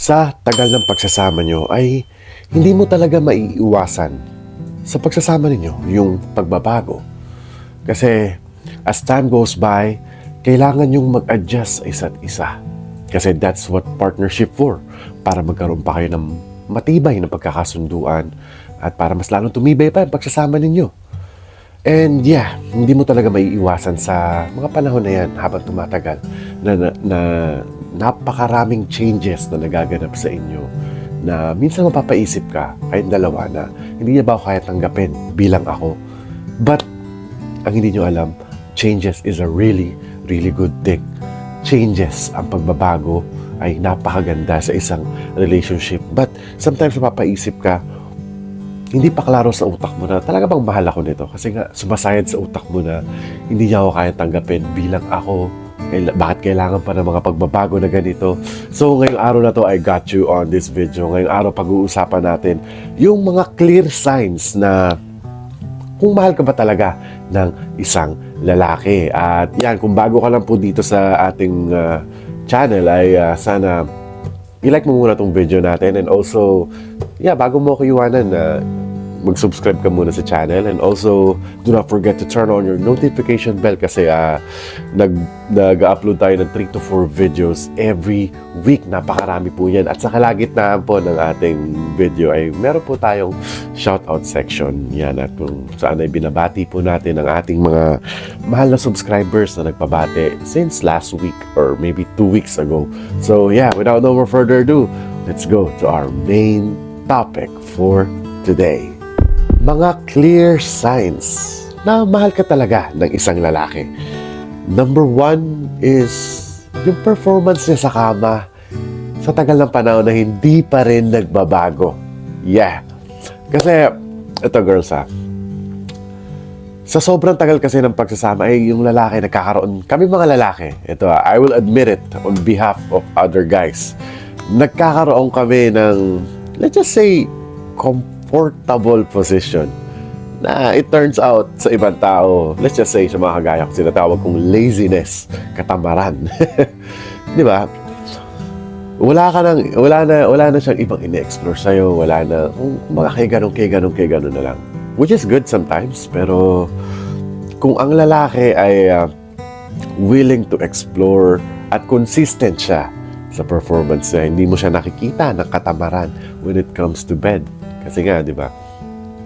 sa tagal ng pagsasama nyo ay hindi mo talaga maiiwasan sa pagsasama ninyo yung pagbabago. Kasi as time goes by, kailangan yung mag-adjust sa isa't isa. Kasi that's what partnership for. Para magkaroon pa kayo ng matibay na pagkakasunduan at para mas lalong tumibay pa ang pagsasama ninyo. And yeah, hindi mo talaga maiiwasan sa mga panahon na yan habang tumatagal na napakaraming changes na nagaganap sa inyo na minsan mapapaisip ka, kayong dalawa na hindi niya ba ako kaya tanggapin bilang ako. But ang hindi nyo alam, changes is a really, really good thing. Changes, ang pagbabago ay napakaganda sa isang relationship. But sometimes mapapaisip ka, hindi pa klaro sa utak mo na talaga bang mahal ako nito? Kasi nga, sumasayad sa utak mo na hindi niya ako kaya tanggapin bilang ako. Bakit kailangan pa ng mga pagbabago na ganito? So, ngayong araw na to, I got you on this video. Ngayong araw, pag-uusapan natin yung mga clear signs na kung mahal ka ba talaga ng isang lalaki. At yan, kung bago ka lang po dito sa ating channel, ay sana i-like mo muna tong video natin. And also, bago mo ako iwanan, mag-subscribe ka muna sa channel. And also, do not forget to turn on your notification bell kasi nag-upload tayo ng 3 to 4 videos every week. Napakarami po yan. At sa kalagitnaan po ng ating video ay meron po tayong shoutout section. Yan, at kung saan ay binabati po natin ang ating mga mahal na subscribers na nagpabati since last week or maybe 2 weeks ago. So yeah, without no more further ado, let's go to our main topic for today. Mga clear signs na mahal ka talaga ng isang lalaki. Number 1 is yung performance niya sa kama sa tagal ng panahon na hindi pa rin nagbabago. Yeah. Kasi, ito girls sa sobrang tagal kasi ng pagsasama ay yung lalaki nagkakaroon, kami mga lalaki, ito I will admit it on behalf of other guys, nagkakaroon kami ng, let's just say, comfortable position na it turns out sa ibang tao, let's just say sa mga kagaya ko, sinatawag kong laziness, katamaran. Di ba? Wala na siyang ibang ine-explore sa'yo, wala na, mga kay ganun na lang. Which is good sometimes, pero kung ang lalaki ay willing to explore at consistent siya sa performance niya, hindi mo siya nakikita ng katamaran when it comes to bed. Kasi nga, di ba,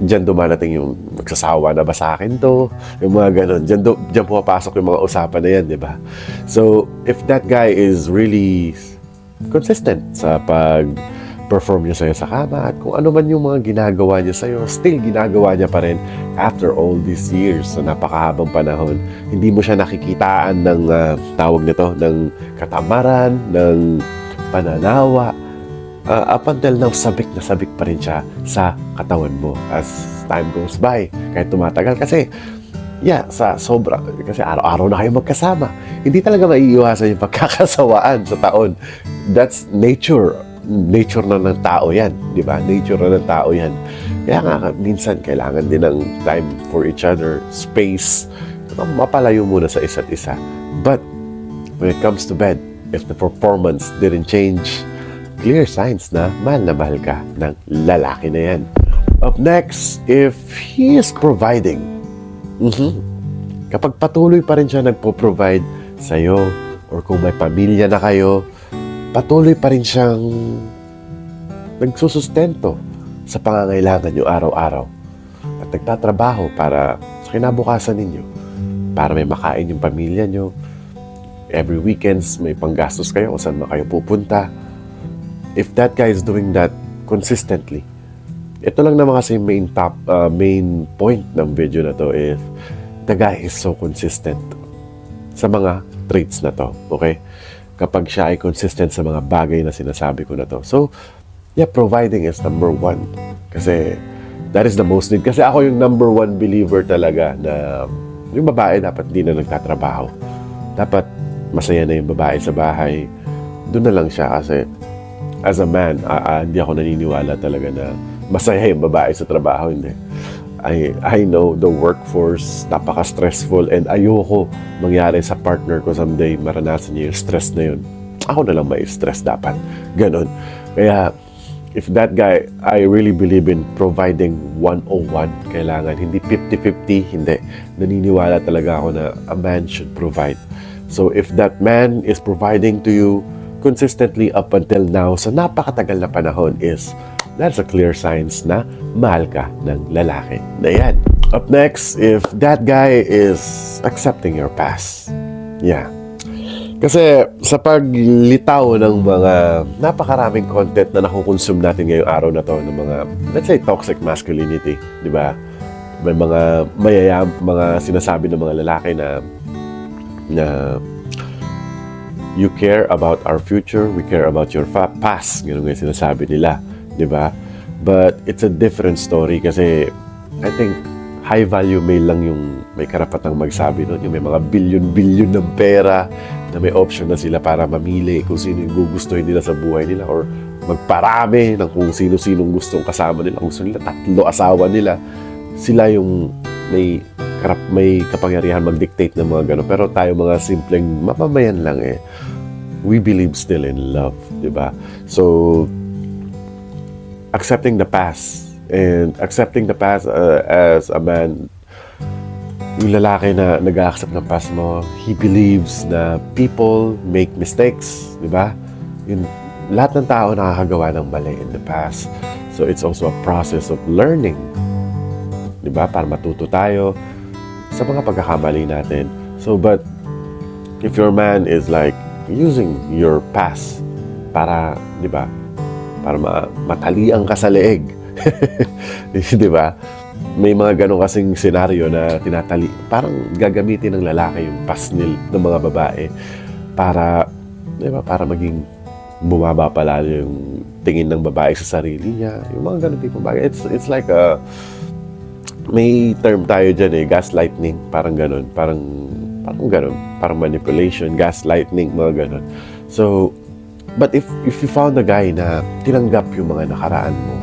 diyan dumarating yung magsasawa na ba sa akin to, yung mga ganun. Diyan pumapasok yung mga usapan na yan, di ba? So, if that guy is really consistent sa pag-perform niya sa'yo sa kama at kung ano man yung mga ginagawa niya sa'yo, still ginagawa niya pa rin after all these years na napakahabang panahon, hindi mo siya nakikitaan ng tawag nito, ng katamaran, ng pananawa, up until now, sabik na sabik pa rin siya sa katawan mo as time goes by. Kahit tumatagal. Kasi, sa sobra, kasi araw-araw na kayo magkasama. Hindi talaga maiiwasan yung pagkakasawaan sa taon. That's nature. Nature na ng tao yan. Di ba? Nature na ng tao yan. Kaya nga, minsan, kailangan din ng time for each other, space. Mapalayo muna sa isa't isa. But, when it comes to bed, if the performance didn't change, clear signs na mahal ka ng lalaki na yan. Up next, if he is providing. Kapag patuloy pa rin siya nagpo-provide sa'yo, or kung may pamilya na kayo, patuloy pa rin siyang nagsusustento sa pangangailangan nyo araw-araw. At nagtatrabaho para sa kinabukasan ninyo. Para may makain yung pamilya nyo. Every weekends, may panggastos kayo kung saan kayo pupunta. If that guy is doing that consistently, ito lang naman kasi main point ng video na to, if the guy is so consistent sa mga traits na to, okay? Kapag siya ay consistent sa mga bagay na sinasabi ko na to. So, providing is number 1. Kasi, that is the most need. Kasi ako yung number 1 believer talaga na yung babae dapat di na nagtatrabaho. Dapat masaya na yung babae sa bahay. Doon na lang siya kasi as a man, hindi ako naniniwala talaga na masaya yung babae sa trabaho. Hindi. I know the workforce, napaka-stressful and ayoko mangyari sa partner ko someday maranasan niya yung stress na yun. ako na lang may stress dapat. Ganon. Kaya, if that guy, I really believe in providing 101. Kailangan, hindi 50-50, hindi. Naniniwala talaga ako na a man should provide. So, if that man is providing to you consistently up until now, sa napakatagal na panahon that's a clear signs na mahal ka ng lalaki na yan. Up next, if that guy is accepting your past. Yeah. Kasi sa paglitaw ng mga napakaraming content na nakukonsume natin ngayong araw na to ng mga, let's say, toxic masculinity, di ba? May mga mga sinasabi ng mga lalaki na you care about our future, we care about your past. Ganun yung sinasabi nila, di ba? But it's a different story kasi I think high value male lang yung may karapatang magsabi nun. Yung may mga billion-billion ng pera na may option na sila para mamili kung sino yung gugustuhin nila sa buhay nila or magparami ng kung sino-sinong gustong kasama nila. Kung gusto nila, 3 asawa nila. Sila yung may kapangyarihan mag-dictate ng mga gano'n. Pero tayo mga simpleng mamamayan lang we believe still in love, di ba? So, accepting the past as a man, yung lalaki na nag-accept ng past mo, he believes na people make mistakes, di ba? Lahat ng tao nakakagawa ng mali in the past. So, it's also a process of learning, di ba? Para matuto tayo sa mga pagkakamali natin. So, but if your man is like using your past para, di ba? Para matalian ka sa leeg. Di ba? May mga ganong kasing senaryo na parang gagamitin ng lalaki yung past ng mga babae para, di ba, para maging bumaba palalo yung tingin ng babae sa sarili niya. Yung mga ganong tipo bagay. It's like may term tayo dyan gaslighting, parang ganon. Parang ganon. Parang manipulation, gaslighting, mga ganon. So, but if you found a guy na tinanggap yung mga nakaraan mo,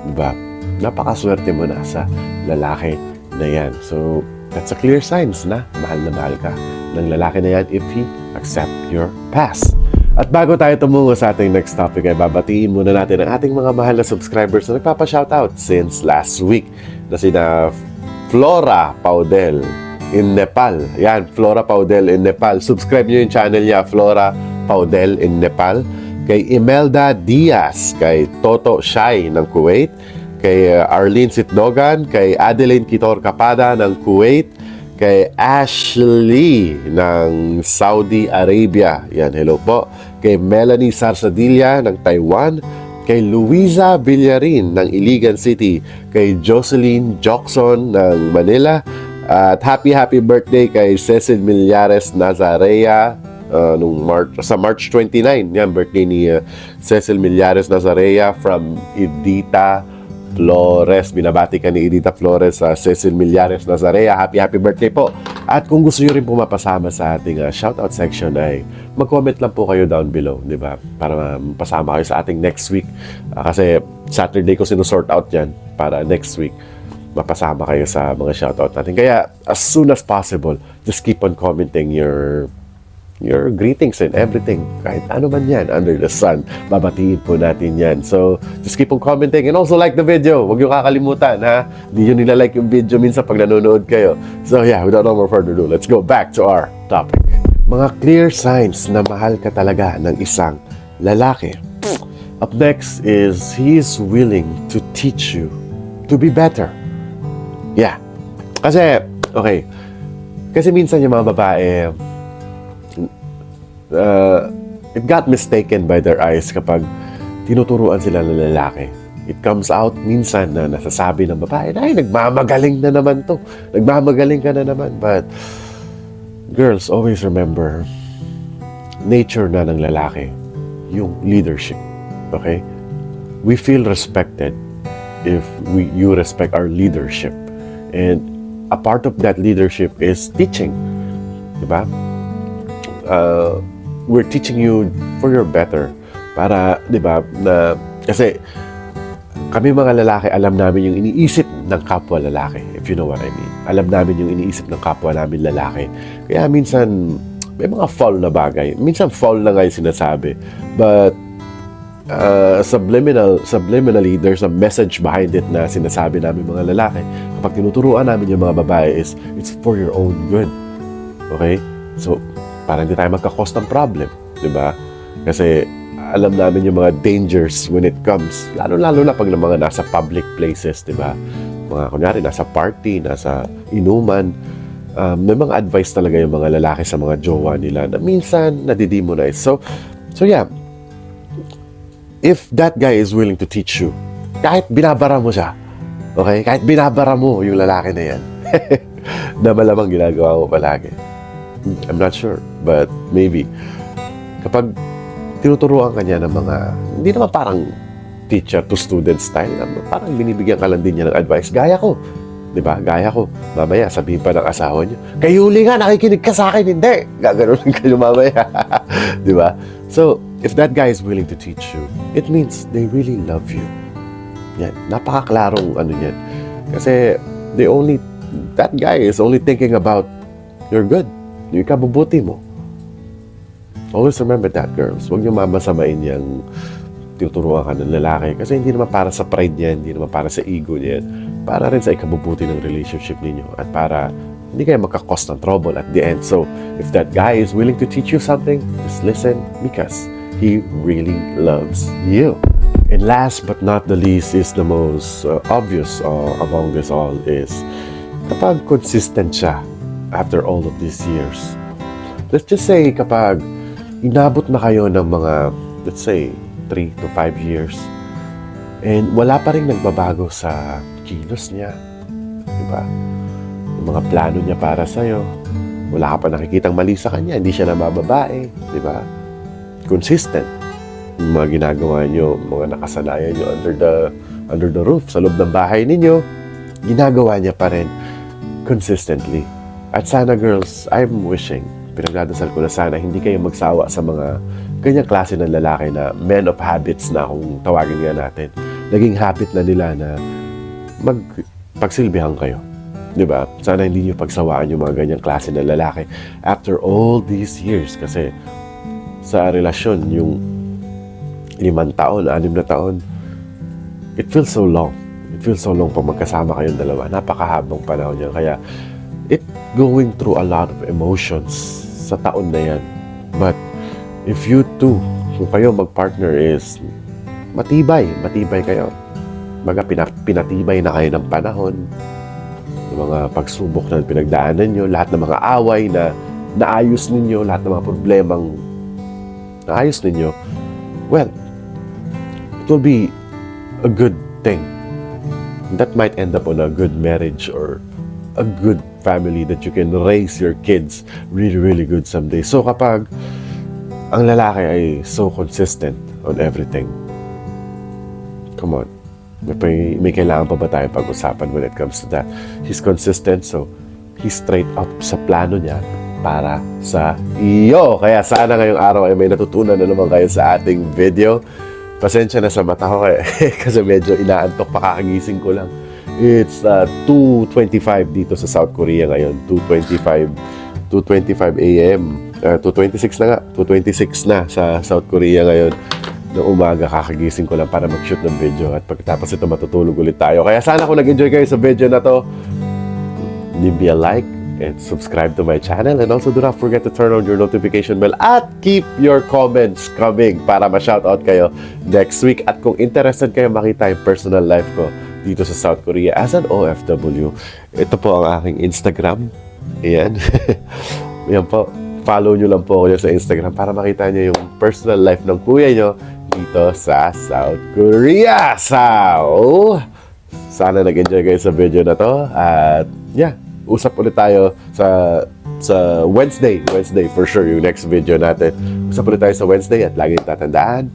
di ba? Napakaswerte mo na sa lalaki na yan. So, that's a clear signs na mahal ka ng lalaki na yan if he accept your past. At bago tayo tumungo sa ating next topic, ay babatiin muna natin ang ating mga mahal na subscribers na nagpapa-shoutout since last week na sina Flora Paudel in Nepal. Yan, Flora Paudel in Nepal. Subscribe nyo yung channel niya, Flora Paudel in Nepal. Kay Imelda Diaz, kay Toto Shai ng Kuwait, kay Arlene Sitdogan, kay Adeline Kitor Kapada ng Kuwait, kay Ashley ng Saudi Arabia. Yan, hello po. Kay Melanie Sarsadilla ng Taiwan, kay Luisa Villarin ng Iligan City, kay Jocelyn Jockson ng Manila, at happy birthday kay Cecil Millares Nazarea sa March 29. Yan, birthday ni Cecil Millares Nazarea from Edita Flores. Binabati ka ni Edita Flores sa Cecil Millares Nazarea. Happy birthday po. At kung gusto nyo rin po mapasama sa ating shoutout section ay mag-comment lang po kayo down below, di ba? Para pasama kayo sa ating next week. Kasi Saturday ko sinusort out yan para next week mapasama kayo sa mga shoutout natin. Kaya as soon as possible, just keep on commenting your greetings and everything. Kahit ano man yan, under the sun, babatiin po natin yan. So, just keep on commenting and also like the video. Huwag yung kakalimutan, ha? Hindi nyo nila-like yung video minsan pag nanonood kayo. So, yeah, without no more further ado, let's go back to our topic. Mga clear signs na mahal ka talaga ng isang lalaki. Up next is, he is willing to teach you to be better. Yeah. Kasi, okay. Kasi minsan yung mga babae, it got mistaken by their eyes kapag tinuturuan sila ng lalaki. It comes out minsan na nasasabi ng babae, ay, nagmamagaling na naman to. Nagmamagaling ka na naman. But, girls, always remember, nature na ng lalaki, yung leadership. Okay? We feel respected if you respect our leadership. And a part of that leadership is teaching. Diba? We're teaching you for your better. Para, di ba, kasi kami mga lalaki, alam namin yung iniisip ng kapwa lalaki, if you know what I mean. Alam namin yung iniisip ng kapwa namin lalaki. Kaya minsan, may mga foul na bagay. Minsan foul na nga yung sinasabi. But, subliminally, there's a message behind it na sinasabi namin mga lalaki. Kapag tinuturuan namin yung mga babae is, it's for your own good. Okay? So, para hindi tayo magka-cause ng problem. Diba? Kasi, alam namin yung mga dangers when it comes, lalo-lalo na pag na mga nasa public places, diba? Mga, kunyari, nasa party, nasa inuman, may mga advice talaga yung mga lalaki sa mga jowa nila na minsan nadidemonize. So yeah, if that guy is willing to teach you, kahit binabara mo siya, okay? Kahit binabara mo yung lalaki na yan, na malamang ginagawa mo palagi. I'm not sure, but maybe. Kapag tinuturuan ka niya ng mga, hindi naman parang teacher to student style, parang binibigyan ka lang din niya ng advice, gaya ko. Diba? Gaya ko. Mamaya, sabihin pa ng asawa niyo, kayo uli nga, nakikinig ka sa akin. Hindi. Gaganunin kayo mamaya. Diba? So, if that guy is willing to teach you, it means they really love you. Yan. Napakaklarong ano yan. Kasi, that guy is only thinking about your good. Yung ikabubuti mo. Always remember that, girls. Huwag niyo mamasamain yung tinuturuan ka ng lalaki. Kasi hindi naman para sa pride niya, hindi naman para sa ego niya. Para rin sa ikabubuti ng relationship ninyo at para hindi kayo magka-cause ng trouble at the end. So, if that guy is willing to teach you something, just listen because he really loves you. And last but not the least is the most obvious among this all is kapag consistent siya after all of these years. Let's just say kapag inabot na kayo ng mga, let's say, 3 to 5 years and wala pa rin nagbabago sa kilos niya, diba? Yung mga plano niya para sa'yo, wala ka pa nakikitang mali sa kanya, hindi siya nabababae, diba? Consistent. Yung mga ginagawa niyo, mga nakasanayan niyo under the roof, sa loob ng bahay ninyo, ginagawa niya pa rin consistently. At sana, girls, I'm wishing, pinagdadasal ko na sana hindi kayo magsawa sa mga ganyang klase ng lalaki na men of habits na kung tawagin nga natin. Naging habit na nila na magpagsilbihan kayo. Diba? Sana hindi nyo pagsawaan yung mga ganyang klase ng lalaki after all these years. Kasi sa relasyon, yung 5 taon, 6 na taon, it feels so long. It feels so long pag magkasama kayong dalawa. Napakahabang panahon yan. Kaya it going through a lot of emotions sa taon na yan. But if you two, kung kayo mag-partner is matibay kayo. Baga pinatibay na kayo ng panahon, yung mga pagsubok na pinagdaanan nyo, lahat ng mga away na naayos ninyo, lahat ng mga problemang naayos ninyo, well, it will be a good thing. That might end up on a good marriage or a good family that you can raise your kids really, really good someday. So kapag ang lalaki ay so consistent on everything, come on, may kailangan pa ba tayo pag-usapan when it comes to that? He's consistent, so he's straight up sa plano niya para sa iyo. Kaya sana ngayong araw ay may natutunan na naman kayo sa ating video. Pasensya na sa mata ko kasi medyo inaantok, pakagising ko lang. It's 2:25 dito sa South Korea ngayon. 2:25 a.m. 2:26 na nga. 2:26 na sa South Korea ngayon. Noong umaga, kakagising ko lang para mag-shoot ng video at pagkatapos ito matutulog ulit tayo. Kaya sana kung nag-enjoy kayo sa video na to, leave me a like and subscribe to my channel, and also do not forget to turn on your notification bell at keep your comments coming para ma-shoutout kayo next week. At kung interested kayo makita yung personal life ko dito sa South Korea as an OFW, ito po ang aking Instagram. Ayan. Ayan po. Follow nyo lang po ako sa Instagram para makita nyo yung personal life ng kuya nyo dito sa South Korea. So, sana nag-enjoy kayo sa video na to. At yeah, usap ulit tayo sa Wednesday for sure, yung next video natin. Usap ulit tayo sa Wednesday at laging tatandaan,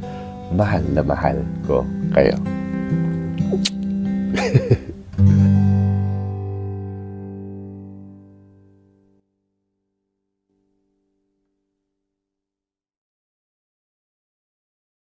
mahal na mahal ko kayo.